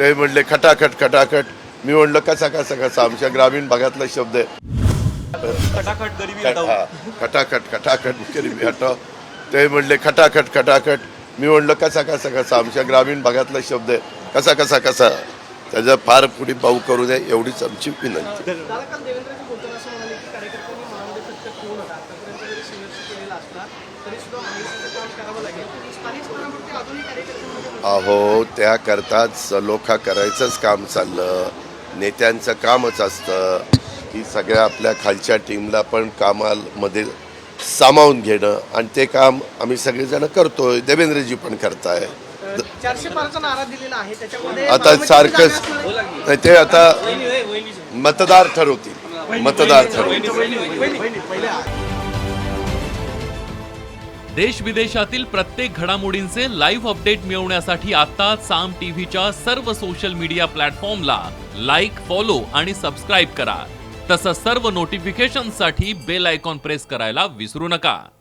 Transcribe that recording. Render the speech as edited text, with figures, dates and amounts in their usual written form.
ते म्हणले खटाखट खटाखट. मी म्हणलं कसा कसा कसा, आमच्या ग्रामीण भागातला शब्द आहे. खटाखट गरिबी हटाओ. खटाखट खटाखट गरिबी हटाओ. ते म्हणले खटाखट खटाखट. मी म्हणलं कसा कसा कसा, आमच्या ग्रामीण भागातला शब्द आहे. कसा कसा कसा, त्याच्या फार पुढे पाऊ करू द्या एवढीच आमची विनंती. अहो त्याकरताच सलोखा करायचंच काम चाललं. नेत्यांचं कामच असतं की सगळ्या आपल्या खालच्या टीमला पण कामामध्ये सामावून घेणं, आणि ते काम आम्ही सगळेजण करतोय. देवेंद्रजी पण करताय. 400 पारचा नारा दिलेला आहे, त्याच्यामध्ये आता सारखंच नाही, ते आता मतदार ठरवतील. मतदार ठरवतील. देश विदेशातील प्रत्येक घडामोडींचे लाईव्ह अपडेट मिळवण्यासाठी आता साम टीव्हीच्या सर्व सोशल मीडिया प्लॅटफॉर्मला लाईक, फॉलो आणि सबस्क्राईब करा. तसंच सर्व नोटिफिकेशनसाठी बेल आयकॉन प्रेस करायला विसरू नका.